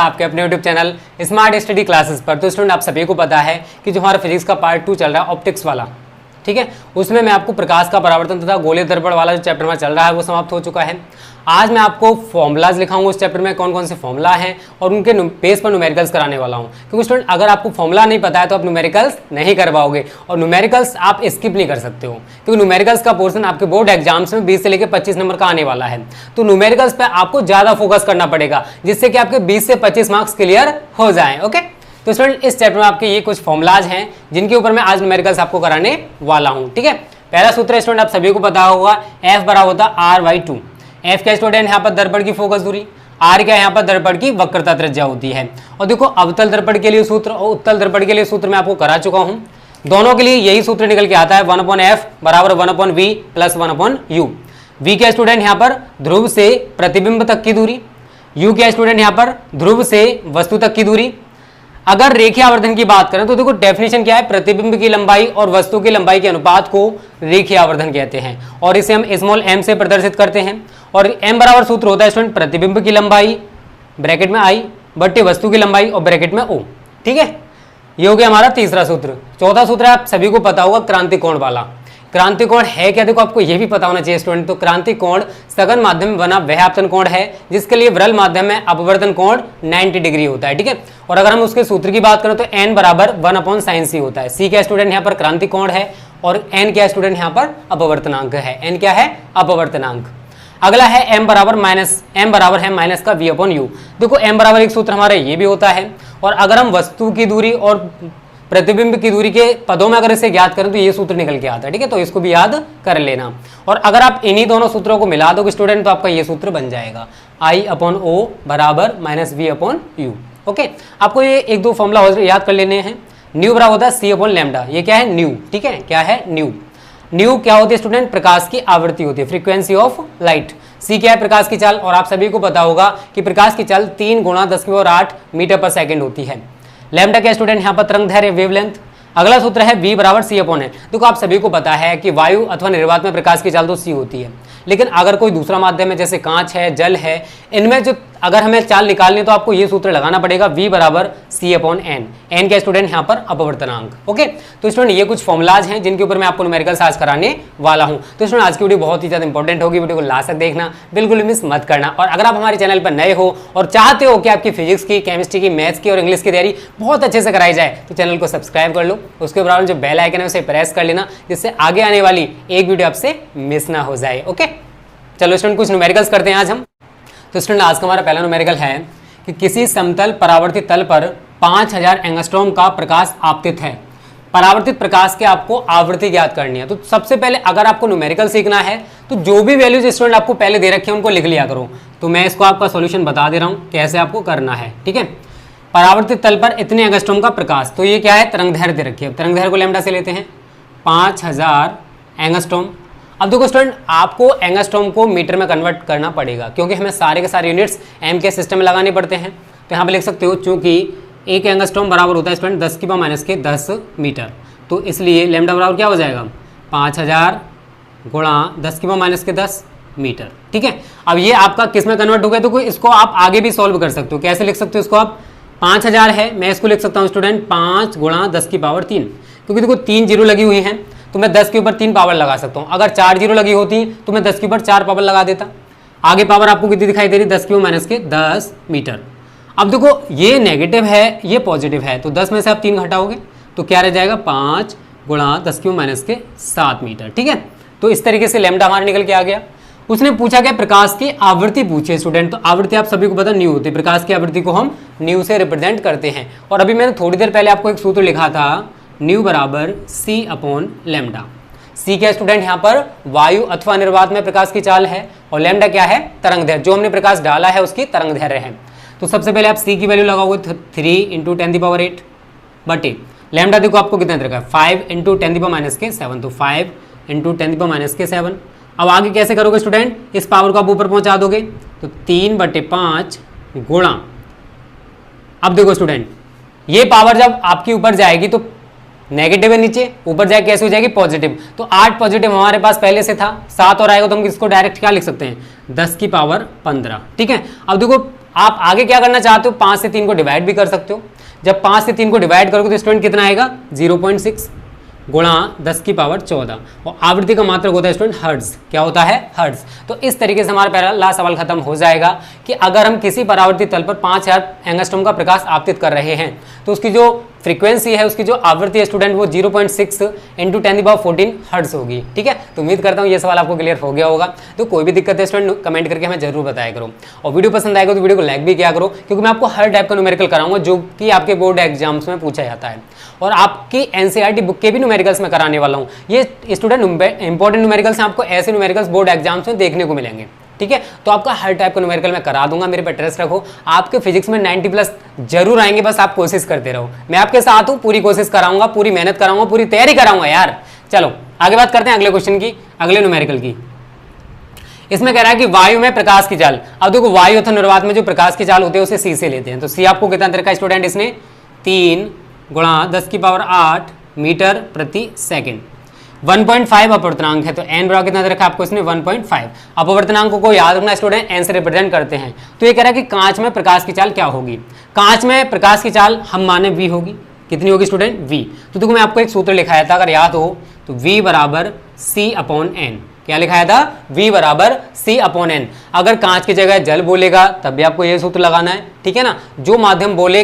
आपके अपने YouTube channel smart study classes पर। तो स्टूडेंट आप सभी को पता है कि जो हमारा फिजिक्स का पार्ट 2 चल रहा है ऑप्टिक्स वाला, ठीक है, उसमें मैं आपको प्रकाश का परावर्तन तथा गोलीय दर्पण वाला जो चैप्टर में चल रहा है वो समाप्त हो चुका है। आज मैं आपको फॉर्मूलाज लिखाऊंगा उस चैप्टर में कौन कौन से फॉर्मूला हैं और उनके बेस पर न्यूमेरिकल्स कराने वाला हूं, क्योंकि स्टूडेंट अगर आपको फॉर्मूला नहीं पता है तो आप न्यूमेरिकल्स नहीं कर पाओगे और न्यूमेरिकल्स आप स्किप नहीं कर सकते हो, क्योंकि न्यूमेरिकल्स का पोर्शन आपके बोर्ड एग्जाम्स में 20 से लेकर 25 नंबर का आने वाला है। तो न्यूमेरिकल्स पर आपको ज़्यादा फोकस करना पड़ेगा जिससे कि आपके 20 से 25 मार्क्स क्लियर हो जाए। ओके, तो स्टूडेंट इस चैप्टर में आपके ये कुछ फॉर्मूलाज हैं जिनके ऊपर मैं आज न्यूमेरिकल्स आपको कराने वाला हूँ। ठीक है, पहला सूत्र स्टूडेंट आप सभी को पता होगा, F बराबर होता है R/2। F क्या स्टूडेंट यहाँ पर दर्पण की फोकस दूरी, R क्या यहाँ पर दर्पण की वक्रता त्रिज्या होती है। और देखो अवतल दर्पण के लिए सूत्र और उत्तल दर्पण के लिए सूत्र मैं आपको करा चुका हूँ, दोनों के लिए यही सूत्र निकल के आता है 1/f बराबर 1/v प्लस 1/u। v क्या स्टूडेंट यहाँ पर ध्रुव से प्रतिबिंब तक की दूरी, u क्या स्टूडेंट यहाँ पर ध्रुव से वस्तु तक की दूरी। अगर रेखीय आवर्धन की बात करें तो देखो डेफिनेशन क्या है, प्रतिबिंब की लंबाई और वस्तु की लंबाई के अनुपात को रेखीय आवर्धन कहते हैं और इसे हम स्मॉल m से प्रदर्शित करते हैं। और m बराबर सूत्र होता है स्टूडेंट प्रतिबिंब की लंबाई ब्रैकेट में i बट्टे वस्तु की लंबाई और ब्रैकेट में o। ठीक है, ये हो गया हमारा तीसरा सूत्र। चौथा सूत्र आप सभी को पता होगा क्रांति कोण वाला। क्रांति कोण है क्या, देखो आपको ये भी पता होना चाहिए स्टूडेंट। तो क्रांति कोण सघन माध्यम में बना वह आपतन कोण है जिसके लिए विरल माध्यम में अपवर्तन कोण 90 डिग्री होता है। ठीक है, और अगर हम उसके सूत्र की बात करें तो n बराबर 1/sin c होता है। c क्या स्टूडेंट यहाँ पर क्रांति कोण है और n क्या स्टूडेंट यहाँ पर अपवर्तनांक है। n क्या है, अपवर्तनांक। अगला है m बराबर है माइनस का v/u। देखो m बराबर एक सूत्र हमारा ये भी होता है, और अगर हम वस्तु की दूरी और प्रतिबिंब की दूरी के पदों में अगर इसे ज्ञात करें तो ये सूत्र निकल के आता है। ठीक है, तो इसको भी याद कर लेना। और अगर आप इन्हीं दोनों सूत्रों को मिला दोगे स्टूडेंट तो आपका ये सूत्र बन जाएगा I/O बराबर -v/u। ओके, आपको ये एक दो फॉर्मूला याद कर लेने हैं। न्यू बराबर होता है c/λ। ये क्या है, न्यू। ठीक है, क्या है, न्यू। न्यू क्या होती है स्टूडेंट, प्रकाश की आवृत्ति होती है, फ्रीक्वेंसी ऑफ लाइट। सी क्या है, प्रकाश की चाल। और आप सभी को पता होगा कि प्रकाश की चाल 3 × 10⁸ मीटर पर सेकेंड होती है। लैम्डा क्या स्टूडेंट यहाँ पर तरंगदैर्घ्य वेवलेंथ। अगला सूत्र है v बराबर c/n। देखो आप सभी को पता है कि वायु अथवा निर्वात में प्रकाश की चाल तो c होती है, लेकिन अगर कोई दूसरा माध्यम है जैसे कांच है, जल है, इनमें जो अगर हमें चाल निकालनी तो आपको ये सूत्र लगाना पड़ेगा v बराबर c/n। n क्या स्टूडेंट यहाँ पर अपवर्तनांक। ओके, तो स्टूडेंट ये कुछ फॉर्मुलाज हैं जिनके ऊपर मैं आपको न्यूमेरिकल्स आज कराने वाला हूँ। तो स्टूडेंट आज की वीडियो बहुत ही ज़्यादा इंपॉर्टेंट होगी, वीडियो को लास्ट तक देखना, बिल्कुल मिस मत करना। और अगर आप हमारे चैनल पर नए हो और चाहते हो कि आपकी फिजिक्स की, केमिस्ट्री की, मैथ्स की और इंग्लिश की तैयारी बहुत अच्छे से कराई जाए तो चैनल को सब्सक्राइब कर लो, उसके बराबर जो बेल आइकन है उसे प्रेस कर लेना जिससे आगे आने वाली एक वीडियो आपसे मिस ना हो जाए। ओके, चलो स्टूडेंट कुछ न्यूमेरिकल्स करते हैं आज हम। तो स्टूडेंट आज का हमारा पहला न्यूमेरिकल है कि किसी समतल परावर्तित तल पर 5000 एंगस्ट्रॉम का प्रकाश आपतित है। परावर्तित प्रकाश के आपको आवृत्ति ज्ञात करनी है। तो सबसे पहले अगर आपको न्यूमेरिकल सीखना है तो जो भी वैल्यूज स्टूडेंट आपको पहले दे रखे हैं उनको लिख लिया करो। तो मैं इसको आपका सॉल्यूशन बता दे रहा हूँ कैसे आपको करना है। ठीक है, परावर्तित तल पर इतने एंगस्ट्रॉम का प्रकाश, तो ये क्या है, तरंगदैर्घ्य दे रखी है। तरंगदैर्घ्य को लैम्डा से लेते हैं 5000 एंगस्ट्रॉम। अब देखो स्टूडेंट आपको एंगस्ट्रॉम को मीटर में कन्वर्ट करना पड़ेगा क्योंकि हमें सारे के सारे यूनिट्स एम के सिस्टम में लगाने पड़ते हैं। तो यहाँ पे लिख सकते हो चूंकि एक एंगस्ट्रॉम बराबर होता है स्टूडेंट 10⁻⁻10 मीटर, तो इसलिए लैम्डा बराबर क्या हो जाएगा 5000 × 10⁻⁻10 मीटर। ठीक है, अब ये आपका किस में कन्वर्ट हो गया, तो इसको आप आगे भी सॉल्व कर सकते हो। कैसे लिख सकते हो इसको, आप 5000 है, मैं इसको लिख सकता हूँ स्टूडेंट 5 × 10⁻3, क्योंकि देखो 3 जीरो लगी हुई हैं तो मैं 10 के ऊपर 3 पावर लगा सकता हूँ। अगर 4 जीरो लगी होती तो मैं 10 के ऊपर 4 पावर लगा देता। आगे पावर आपको कितनी दिखाई दे रही, 10⁻⁻10 मीटर। अब देखो ये नेगेटिव है, ये पॉजिटिव है, तो 10 में से आप 3 घटाओगे तो क्या रह जाएगा 5 × 10⁻7 मीटर। ठीक है, तो इस तरीके से लैम्डा हमारा निकल के आ गया। उसने पूछा क्या, प्रकाश की आवृत्ति पूछे स्टूडेंट। तो आवृत्ति आप सभी को पता न्यू होती है, प्रकाश की आवृत्ति को हम न्यू से रिप्रेजेंट करते हैं। और अभी मैंने थोड़ी देर पहले आपको एक सूत्र लिखा था न्यू बराबर c/λ। c क्या स्टूडेंट यहाँ पर वायु अथवा निर्वात में प्रकाश की चाल है और लैम्डा क्या है, तरंगदैर्घ्य, जो हमने प्रकाश डाला है उसकी तरंगदैर्घ्य है। तो सबसे पहले आप c की वैल्यू लगाओगे 3 × 10⁸ बटे लैम्डा देखो आपको कितना दे रखा है 5 × 10⁻⁷ तो 5 × 10⁻⁷। अब आगे कैसे करोगे स्टूडेंट, इस पावर को आप ऊपर पहुंचा दोगे तो 3/5 गुणा, अब देखो स्टूडेंट ये पावर जब आपकी ऊपर जाएगी तो नेगेटिव है नीचे, ऊपर जाए कैसे हो जाएगी पॉजिटिव। तो 8 पॉजिटिव हमारे पास पहले से था, 7 और आएगा तो हम इसको डायरेक्ट क्या लिख सकते हैं 10⁻15। ठीक है, अब देखो आप आगे क्या करना चाहते हो, 5 से 3 को डिवाइड भी कर सकते हो। जब 5 से 3 को डिवाइड करोगे तो स्टूडेंट कितना आएगा, 0.6 गुणा 10 की पावर 14, और आवृत्ति का मात्रक होता है स्टूडेंट हर्ट्ज। क्या होता है, हर्ट्ज। तो इस तरीके से हमारा पहला सवाल खत्म हो जाएगा कि अगर हम किसी परावर्तित तल पर 5000 एंगस्ट्रॉम का प्रकाश आपतित कर रहे हैं तो उसकी जो फ्रीक्वेंसी है, उसकी जो आवृत्ति है स्टूडेंट, वो 0.6 × 10⁻14 हर्ट्ज होगी। ठीक है, तो उम्मीद करता हूँ ये सवाल आपको क्लियर हो गया होगा। तो कोई भी दिक्कत है स्टूडेंट कमेंट करके हमें जरूर बताया करो, और वीडियो पसंद आएगा तो वीडियो को लाइक भी किया करो, क्योंकि मैं आपको हर टाइप का न्यूमेरिकल कराऊंगा जो कि आपके बोर्ड एग्जाम्स में पूछा जाता है, और आपकी एनसीईआरटी बुक के भी न्यूमेरिकल्स में कराने वाला हूँ। ये स्टूडेंट इंपॉर्टेंट न्यूमेरिकल्स हैं, आपको ऐसे न्यूमेरिकल्स बोर्ड एग्जाम्स में देखने को मिलेंगे। ठीक है, तो आपका हर टाइप का न्यूमेरिकल मैं करा दूंगा, मेरे पे ट्रस्ट रखो। आपके फिजिक्स में 90+ जरूर आएंगे, बस आप कोशिश करते रहो। मैं आपके साथ हूँ, पूरी कोशिश कराऊंगा, पूरी मेहनत कराऊंगा, पूरी तैयारी कराऊंगा यार। चलो आगे बात करते हैं अगले क्वेश्चन की, अगले न्यूमेरिकल की। इसमें कह रहा है कि वायु में प्रकाश की चाल। अब देखो वायु अथवा निर्वात में जो प्रकाश की चाल होती है उसे सी से लेते हैं। तो सी आपको कितना दे रखा है स्टूडेंट, इसने 3 × 10 की पावर 8 मीटर प्रति सेकेंड। 1.5 अपवर्तनांक है, तो एन बराबर कितना दे रखा है आपको इसने 1.5। अपवर्तनांक को याद रखना स्टूडेंट, एन से रिप्रेजेंट करते हैं। तो ये कह रहा है कि कांच में प्रकाश की चाल क्या होगी। कांच में प्रकाश की चाल हम माने v होगी। कितनी होगी स्टूडेंट, v। तो देखो मैं आपको एक सूत्र लिखाया था, अगर याद हो तो v बराबर c/n। क्या लिखाया था, v बराबर c/n। अगर कांच की जगह जल बोलेगा तब भी आपको यह सूत्र लगाना है। ठीक है ना, जो माध्यम बोले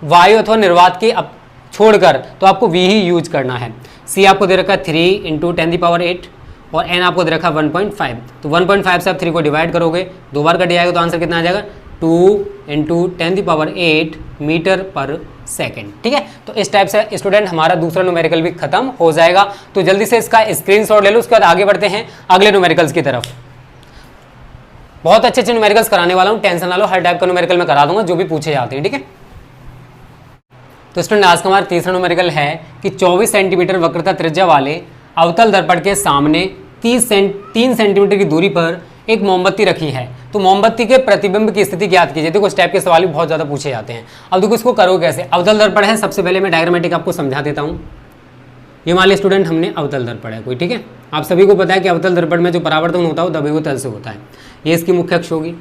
वायु अथवा निर्वात की छोड़कर, तो आपको v ही यूज करना है। c आपको दे रखा है 3 × 10⁸, और n आपको दे रखा है 1.5। तो 1.5 से आप 3 को डिवाइड करोगे, 2 बार कट जाएगा, तो आंसर कितना आ जाएगा, 2 × 10⁸ मीटर पर सेकेंड। ठीक है, तो इस टाइप से स्टूडेंट हमारा दूसरा न्यूमेरिकल भी खत्म हो जाएगा। तो जल्दी से इसका स्क्रीनशॉट ले लो, उसके बाद आगे बढ़ते हैं अगले न्यूमेरिकल्स की तरफ। बहुत अच्छे अच्छे न्यूमेरिकल्स कराने वाला हूँ, टेंशन ना लो, हर टाइप का न्यूमेरिकल मैं करा दूंगा जो भी पूछे जाते हैं। ठीक है, तो स्टूडेंट आज का हमारा तीसरा न्यूमेरिकल है कि 24 सेंटीमीटर वक्रता त्रिज्या वाले अवतल दर्पण के सामने 3 सेंटीमीटर की दूरी पर एक मोमबत्ती रखी है। तो मोमबत्ती के प्रतिबिंब की स्थिति ज्ञात कीजिए। देखो इस टाइप के सवाल भी बहुत ज़्यादा पूछे जाते हैं। अब देखो इसको करो कैसे। अवतल दर्पण है, सबसे पहले मैं डायग्रामेटिक आपको समझा देता हूँ। ये मान लिया स्टूडेंट हमने अवतल दर्पण है कोई, ठीक है। आप सभी को पता है कि अवतल दर्पण में जो परावर्तन होता है वो दबे हुए तल से होता है। ये इसकी मुख्य अक्ष होगी।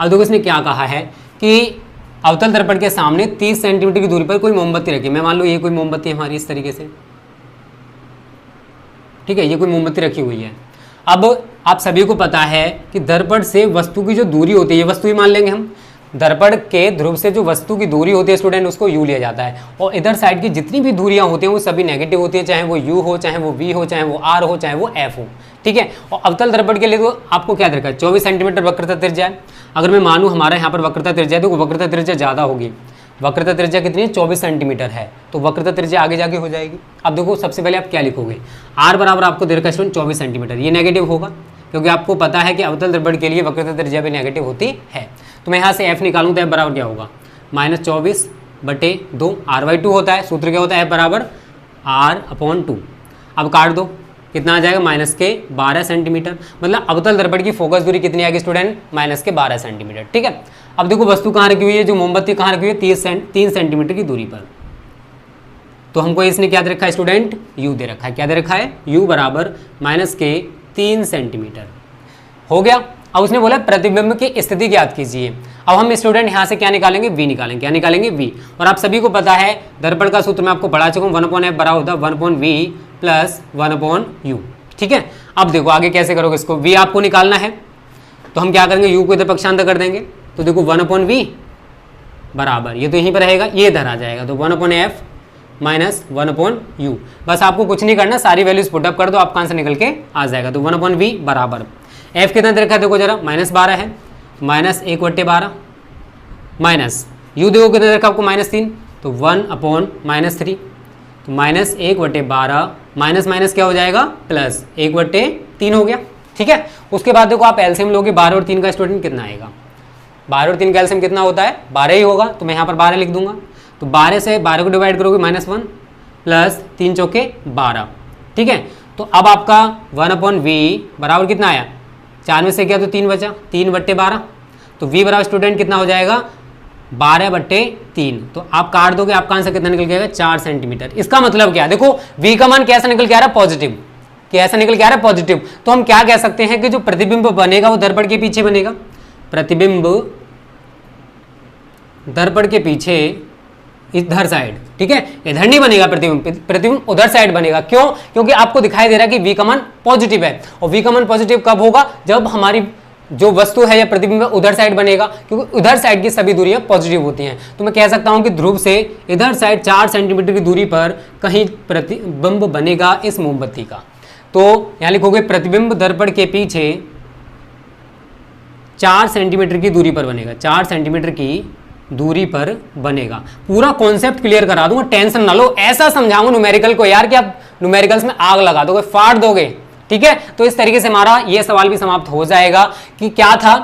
अब देखो इसने क्या कहा है कि अवतल दर्पण के सामने 30 सेंटीमीटर की दूरी पर कोई मोमबत्ती रखी। मैं मान लो ये कोई मोमबत्ती है हमारी इस तरीके से, ठीक है, ये कोई मोमबत्ती रखी हुई है। अब आप सभी को पता है कि दर्पण से वस्तु की जो दूरी होती है, ये वस्तु ही मान लेंगे हम, दर्पण के ध्रुव से जो वस्तु की दूरी होती है स्टूडेंट उसको u लिया जाता है, और इधर साइड की जितनी भी दूरियां होती हैं वो सभी नेगेटिव होती है, चाहे वो u हो, चाहे वो v हो, चाहे वो r हो, चाहे वो f हो, ठीक है। और अवतल दर्पण के लिए तो आपको क्या दरकार है, 24 सेंटीमीटर वक्रता त्रिज्या है। अगर मैं मानूँ हमारे यहाँ पर वक्रता त्रिज्या है तो वक्रता त्रिज्या ज़्यादा होगी। वक्रता त्रिज्या कितनी है, 24 सेंटीमीटर है, तो वक्रता त्रिज्या आगे जाके हो जाएगी। अब देखो सबसे पहले आप क्या लिखोगे, r बराबर आपको दे रखा है स्टूडेंट 24 सेंटीमीटर, ये नेगेटिव होगा क्योंकि आपको पता है कि अवतल दर्पण के लिए वक्रता त्रिज्या भी नेगेटिव होती है। तो मैं यहाँ से f निकालूँ तो f बराबर क्या होगा, -24/2 r/2 होता है। सूत्र क्या होता है, f बराबर r/2। अब काट दो, कितना आ जाएगा, -12 सेंटीमीटर। मतलब अवतल दर्पण की फोकस दूरी कितनी आएगी स्टूडेंट, -12 सेंटीमीटर, ठीक है। अब देखो वस्तु कहाँ रखी हुई है, जो मोमबत्ती कहाँ रखी हुई है, 3 सेंटीमीटर की दूरी पर। तो हमको इसने क्या दे रखा है स्टूडेंट, u दे रखा है। क्या दे रखा है, u बराबर -3 सेंटीमीटर हो गया। अब उसने बोला प्रतिबिंब की स्थिति ज्ञात कीजिए। अब हम स्टूडेंट यहाँ से क्या निकालेंगे, v निकालेंगे। क्या निकालेंगे, v। और आप सभी को पता है दर्पण का सूत्र मैं आपको पढ़ा चुका हूँ, 1/f बराबर होता है 1/v + 1/u, ठीक है। अब देखो आगे कैसे करोगे इसको, v आपको निकालना है तो हम क्या करेंगे, u को इधर पक्षांतर कर देंगे। तो देखो 1/v बराबर, ये तो यहीं पर रहेगा, ये इधर आ जाएगा, तो 1/f - 1/u। बस आपको कुछ नहीं करना, सारी वैल्यूज पुटअप कर दो, आपका आंसर निकल के आ जाएगा। तो 1/v बराबर f कितना दे रखा है, देखो जरा, -12 है, -1/12 माइनस u देखो कितना दे रखा आपको, -3, तो 1/-3, तो -1/12 माइनस माइनस क्या हो जाएगा, +1/3 हो गया, ठीक है। उसके बाद देखो आप एलसीएम लोगे, 12 और 3 का स्टूडेंट कितना आएगा, 12 और 3 का एलसीएम कितना होता है, 12 ही होगा। तो मैं यहाँ पर 12 लिख दूंगा। तो 12 से 12 को डिवाइड करोगे, -1 + 3 चौके 12, ठीक है। तो अब आपका 1/v बराबर कितना आया, 4 में से क्या तो 3 बचा, 3/12। तो v बराबर स्टूडेंट कितना हो जाएगा, 12/3। तो आप काट दोगे, आपका आंसर कितना निकल के आएगा, 4 सेंटीमीटर। इसका मतलब क्या है, देखो v का मान कैसा निकल के आ रहा है, पॉजिटिव, कैसा निकल के आ रहा है, पॉजिटिव। तो हम क्या कह सकते हैं कि जो प्रतिबिंब बनेगा वो दर्पण के पीछे बनेगा, प्रतिबिंब दर्पण के पीछे इधर साइड, ठीक है, इधर नहीं बनेगा प्रतिबिंब, प्रतिबिंब उधर साइड बनेगा। क्यों? क्योंकि आपको दिखाई दे रहा है कि V का मान पॉजिटिव है, और V का मान पॉजिटिव कब होगा? जब हमारी जो वस्तु है या प्रतिबिंब उधर साइड बनेगा, क्योंकि उधर साइड की सभी दूरियां पॉजिटिव होती हैं। तो मैं कह सकता हूं कि ध्रुव से इधर साइड 4 सेंटीमीटर की दूरी पर कहीं प्रतिबिंब बनेगा इस मोमबत्ती का। तो यहां लिखोगे प्रतिबिंब दर्पण के पीछे 4 सेंटीमीटर की दूरी पर बनेगा, 4 सेंटीमीटर की दूरी पर बनेगा। पूरा कॉन्सेप्ट क्लियर करा दूंगा, टेंशन ना लो। ऐसा समझाऊंगा न्यूमेरिकल को यार कि आप न्यूमेरिकल्स में आग लगा दोगे, फाड़ दोगे, ठीक है। तो इस तरीके से हमारा ये सवाल भी समाप्त हो जाएगा कि क्या था,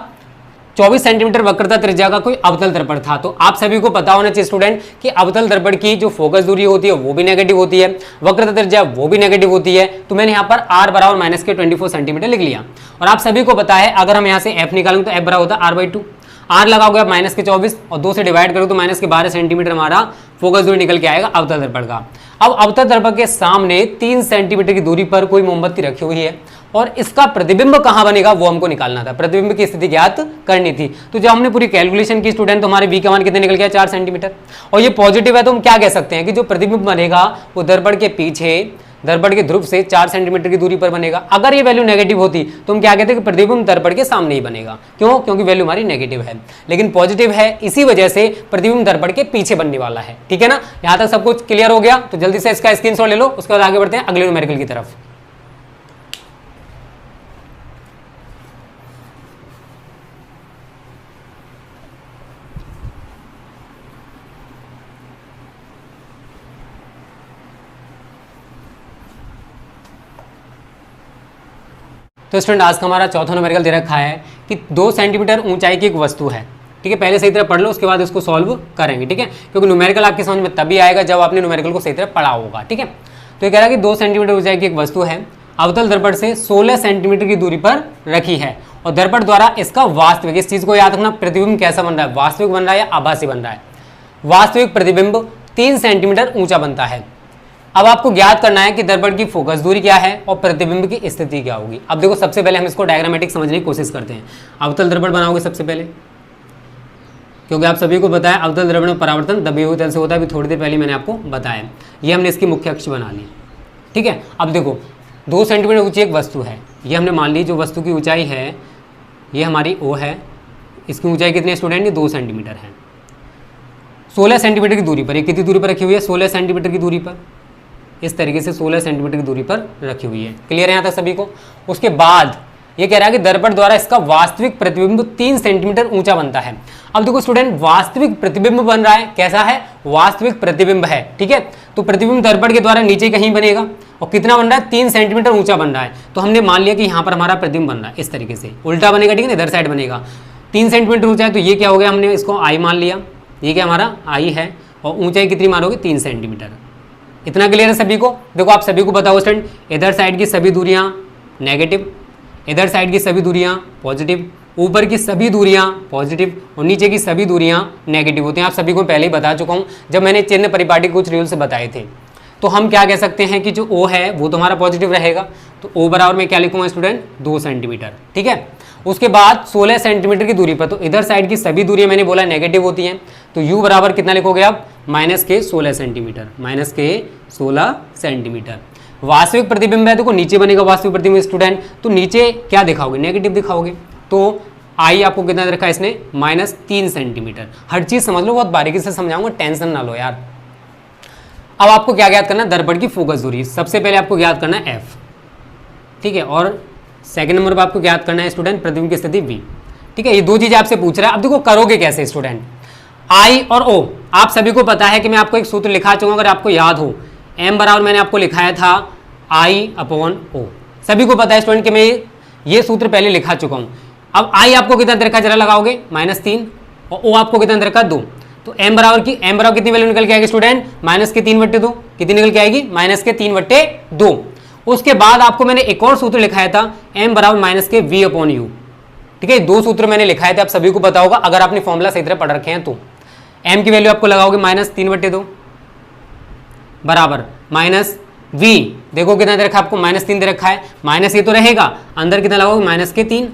24 सेंटीमीटर वक्रता त्रिज्या का कोई अवतल दर्पण था। तो आप सभी को पता होना चाहिए स्टूडेंट कि अवतल दर्पण की जो फोकस दूरी होती है वो भी नेगेटिव होती है, वक्रता त्रिज्या वो भी नेगेटिव होती है। तो मैंने यहाँ पर r बराबर माइनस के 24 सेंटीमीटर लिख लिया। और आप सभी को पता है अगर हम यहाँ से f निकालेंगे तो f बराबर होता है r/2। r लगाओगे आप माइनस के 24 और 2 से डिवाइड करोगे तो माइनस के 12 सेंटीमीटर हमारा फोकस दूरी निकल के आएगा अवतल दर्पण का। अब अवतल दर्पण के सामने 3 सेंटीमीटर की दूरी पर कोई मोमबत्ती रखी हुई है और इसका प्रतिबिंब कहां बनेगा वो हमको निकालना था, प्रतिबिंब की स्थिति ज्ञात करनी थी। तो जब हमने पूरी कैलकुलेशन की स्टूडेंट तो हमारे V का मान कितने निकल गया 4 सेंटीमीटर, और ये पॉजिटिव है तो हम क्या कह सकते हैं कि जो प्रतिबिंब बनेगा वो दर्पण के पीछे दर्पण के ध्रुव से 4 सेंटीमीटर की दूरी पर बनेगा। अगर ये वैल्यू नेगेटिव होती तो हम क्या कहते हैं कि प्रतिबिंब दर्पण के सामने ही बनेगा। क्यों? क्योंकि वैल्यू हमारी नेगेटिव है, लेकिन पॉजिटिव है, इसी वजह से प्रतिबिंब दर्पण के पीछे बनने वाला है। ठीक है ना, यहां तक सब कुछ क्लियर हो गया? तो जल्दी से इसका स्क्रीनशॉट ले लो, उसके बाद आगे बढ़ते हैं अगले न्यूमेरिकल की तरफ। तो स्टूडेंट आज का हमारा चौथा न्यूमेरिकल दे रखा है कि 2 सेंटीमीटर ऊंचाई की एक वस्तु है। ठीक है, पहले सही तरह पढ़ लो, उसके बाद इसको सॉल्व करेंगे। ठीक है, क्योंकि न्यूमेरिकल आपकी समझ में तभी आएगा जब आपने न्यूमेरिकल को सही तरह पढ़ा होगा। ठीक है, तो ये कह रहा है कि 2 सेंटीमीटर ऊंचाई की एक वस्तु है, अवतल दर्पण से 16 सेंटीमीटर की दूरी पर रखी है और दर्पण द्वारा इसका वास्तविक, इस चीज को याद रखना, प्रतिबिंब कैसा बन रहा है, वास्तविक बन रहा है या आभासी बन रहा है। वास्तविक प्रतिबिंब 3 सेंटीमीटर ऊंचा बनता है। अब आपको ज्ञात करना है कि दर्पण की फोकस दूरी क्या है और प्रतिबिंब की स्थिति क्या होगी। अब देखो, सबसे पहले हम इसको डायग्रामेटिक समझने की कोशिश करते हैं। अवतल दर्पण बनाओगे सबसे पहले, क्योंकि आप सभी को बताया अवतल दर्पण में परावर्तन दबे हुए तल से होता है। अभी थोड़ी देर पहले मैंने आपको बताया, ये हमने इसकी मुख्य अक्ष बना ली। ठीक है, अब देखो 2 सेंटीमीटर ऊंची एक वस्तु है, ये हमने मान ली। जो वस्तु की ऊंचाई है ये हमारी O है, इसकी ऊंचाई कितनी है स्टूडेंट? ये 2 सेंटीमीटर है। 16 सेंटीमीटर की दूरी पर, ये कितनी दूरी पर रखी हुई है? 16 सेंटीमीटर की दूरी पर, इस तरीके से 16 सेंटीमीटर की दूरी पर रखी हुई है। क्लियर है यहाँ तक सभी को? उसके बाद ये कह रहा है कि दर्पण द्वारा इसका वास्तविक प्रतिबिंब 3 सेंटीमीटर ऊंचा बनता है। अब देखो स्टूडेंट, वास्तविक प्रतिबिंब बन रहा है, कैसा है? वास्तविक प्रतिबिंब है। ठीक है, तो प्रतिबिंब दर्पण के द्वारा नीचे कहीं बनेगा और कितना बन रहा है? 3 सेंटीमीटर ऊंचा बन रहा है। तो हमने मान लिया कि यहाँ पर हमारा प्रतिबिंब बन रहा है, इस तरीके से उल्टा बनेगा। ठीक है, इधर साइड बनेगा। 3 सेंटीमीटर ऊंचा है तो ये क्या हो गया? हमने इसको I मान लिया, ये क्या हमारा I है, और ऊंचाई कितनी मारोगे? 3 सेंटीमीटर। इतना क्लियर है सभी को? देखो आप सभी को बताओ स्टूडेंट, इधर साइड की सभी दूरियां नेगेटिव, इधर साइड की सभी दूरियां पॉजिटिव, ऊपर की सभी दूरियां पॉजिटिव और नीचे की सभी दूरियां नेगेटिव होती हैं। आप सभी को पहले ही बता चुका हूं जब मैंने चिन्ह परिपाटी कुछ रूल्स बताए थे। तो हम क्या कह सकते हैं कि जो O है वो तो हमारा पॉजिटिव रहेगा, तो O बराबर में क्या लिखूंगा स्टूडेंट? 2 सेंटीमीटर। ठीक है, उसके बाद 16 सेंटीमीटर की दूरी पर, तो इधर साइड की सभी दूरियां मैंने बोला नेगेटिव होती हैं, तो U बराबर कितना लिखोगे आप? माइनस के 16 सेंटीमीटर, माइनस के 16 सेंटीमीटर। वास्तविक प्रतिबिंब है, देखो नीचे बनेगा वास्तविक प्रतिबिंब स्टूडेंट, तो नीचे क्या दिखाओगे? नेगेटिव दिखाओगे। तो I आपको कितना रखा है इसने? -3 सेंटीमीटर। हर चीज समझ लो, बहुत बारीकी से समझाऊंगा, टेंशन ना लो यार। अब आपको क्या ज्ञात करना है? दर्पण की फोकस दूरी। सबसे पहले आपको ज्ञात करना है F, ठीक है, और सेकंड नंबर पर आपको ज्ञात करना है स्टूडेंट प्रतिबिंब की स्थिति V। ठीक है, ये 2 चीजें आपसे पूछ रहा है। अब देखो करोगे कैसे स्टूडेंट? I और O आप सभी को पता है कि मैं आपको एक सूत्र लिखा चुका, अगर आपको याद हो, M बराबर मैंने आपको लिखाया था I/O। सभी को पता है स्टूडेंट कि मैं ये सूत्र पहले लिखा चुका हूँ। अब I आपको कितना दे रखा, जरा लगाओगे? -3, और O आपको कितना दे रखा? 2। तो M बराबर कितनी वैल्यू निकल के आएगी स्टूडेंट? -3/2। कितनी निकल के आएगी? -3/2। उसके बाद आपको मैंने एक और सूत्र लिखाया था, M बराबर -V/U। ठीक है, 2 सूत्र मैंने लिखाए थे, आप सभी को पता होगा अगर आपने फॉर्मूला सही तरह पढ़ रखे हैं तो। M की वैल्यू आपको लगाओगे -3/2 बराबर -V, देखो कितना दे रखा है आपको? -3 दे रखा है, माइनस ये तो रहेगा, अंदर कितना लगाओगे? -3।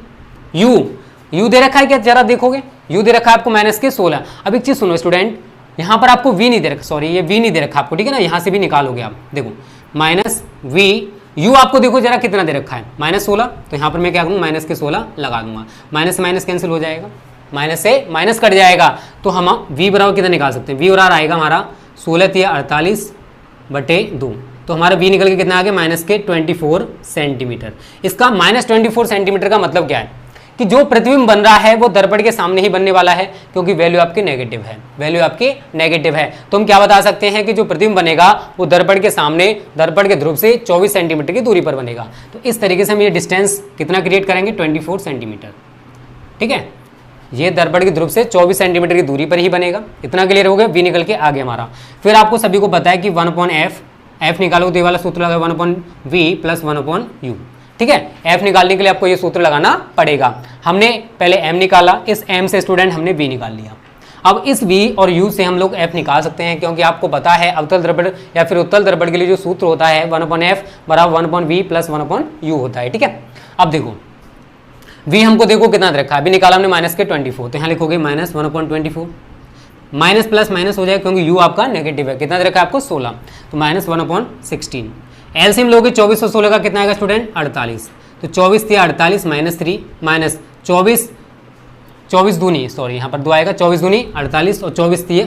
U दे रखा है क्या? जरा देखोगे, u दे रखा है आपको माइनस के 16। अब एक चीज सुनो स्टूडेंट, यहाँ पर आपको v नहीं दे रखा, सॉरी ये v नहीं दे रखा आपको, ठीक है ना, यहाँ से भी निकालोगे आप, देखो माइनस v, u आपको देखो जरा कितना दे रखा है -16, तो यहाँ पर मैं क्या करूँ माइनस के 16 लगा दूंगा, माइनस से माइनस कैंसिल हो जाएगा, माइनस से माइनस कट जाएगा, तो हम v बराबर कितना निकाल सकते हैं, v बराबर आएगा हमारा 16×48/2, तो हमारा v निकल के कितना आ गया -24 सेंटीमीटर। इसका -24 सेंटीमीटर का मतलब क्या है कि जो प्रतिबिंब बन रहा है वो दर्पण के सामने ही बनने वाला है, क्योंकि वैल्यू आपकी नेगेटिव है, वैल्यू आपकी नेगेटिव है। तो हम क्या बता सकते हैं कि जो प्रतिबिंब बनेगा वो दर्पण के सामने, दर्पण के ध्रुव से 24 सेंटीमीटर की दूरी पर बनेगा। तो इस तरीके से हम ये डिस्टेंस कितना क्रिएट करेंगे 24 सेंटीमीटर, ठीक है, ये दर्पण के ध्रुव से 24 सेंटीमीटर की दूरी पर ही बनेगा। इतना क्लियर हो गया, v निकल के आगे हमारा। फिर आपको सभी को पता है कि 1/f निकालो तो ये वाला सूत्र लगा 1/v + 1/u, ठीक है। f निकालने के लिए आपको ये सूत्र लगाना पड़ेगा। हमने पहले m निकाला, इस m से स्टूडेंट हमने v निकाल लिया। अब इस v और u से हम लोग f निकाल सकते हैं, क्योंकि आपको पता है अवतल दर्पण या फिर उत्तल दर्पण के लिए जो सूत्र होता है 1/f बराबर 1/v + 1/u होता है, ठीक है। अब देखो v हमको देखो कितना दे रखा है, अभी निकाला हमने -24, तो यहाँ लिखोगे -1/24, माइनस प्लस माइनस हो जाएगा क्योंकि u आपका नेगेटिव है, कितना दे रखा है आपको 16, तो -1/16। एलसीएम लोगे 24 और 16 का कितना आएगा स्टूडेंट 48, तो 24 थी 48 -3 माइनस 24 दूनी, सॉरी यहाँ पर 2 आएगा, 24 दूनी 48 और 24 थी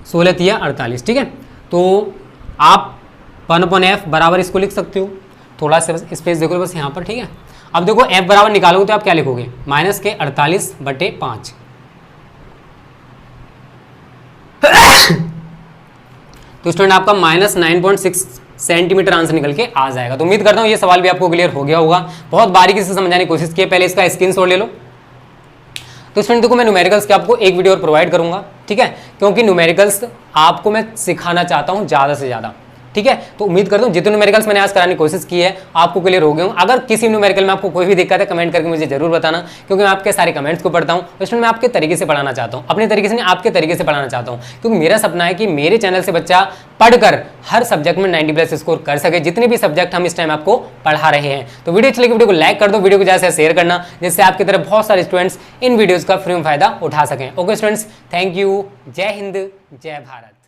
16 थी 48, ठीक है। तो आप 1/f बराबर इसको लिख सकते हो, थोड़ा सा स्पेस देखो बस यहाँ पर, ठीक है। अब देखो f बराबर निकालोगे तो आप क्या लिखोगे -48/5 तो स्टूडेंट आपका -9.6 सेंटीमीटर आंसर निकल के आ जाएगा। तो उम्मीद करता हूँ ये सवाल भी आपको क्लियर हो गया होगा, बहुत बारीकी से समझाने की कोशिश की है। पहले इसका स्क्रीनशॉट ले लो। तो स्टूडेंट देखो मैं न्यूमेरिकल्स के आपको एक वीडियो और प्रोवाइड करूंगा, ठीक है, क्योंकि न्यूमेरिकल्स आपको मैं सिखाना चाहता हूँ ज़्यादा से ज़्यादा, ठीक है। तो उम्मीद करता हूँ जितने न्यूमेरिकल्स मैंने आज कराने की कोशिश की है आपको क्लियर हो गए हों। अगर किसी न्यूमेरिकल में आपको कोई भी दिक्कत है कमेंट करके मुझे जरूर बताना, क्योंकि मैं आपके सारे कमेंट्स को पढ़ता हूँ। तो इसमें मैं आपके तरीके से पढ़ाना चाहता हूँ, अपने तरीके से नहीं आपके तरीके से पढ़ाना चाहता हूँ, क्योंकि मेरा सपना है कि मेरे चैनल से बच्चा पढ़कर हर सब्जेक्ट में 90+ स्कोर कर सके, जितने भी सब्जेक्ट हम इस टाइम आपको पढ़ा रहे हैं। तो वीडियो अच्छी लगी वीडियो को लाइक कर दो, वीडियो को ज़्यादा से शेयर करना, जिससे आपकी तरह बहुत सारे स्टूडेंट्स इन वीडियोज़ का फ्री में फायदा उठा सकें। ओके स्टूडेंट्स, थैंक यू, जय हिंद, जय भारत।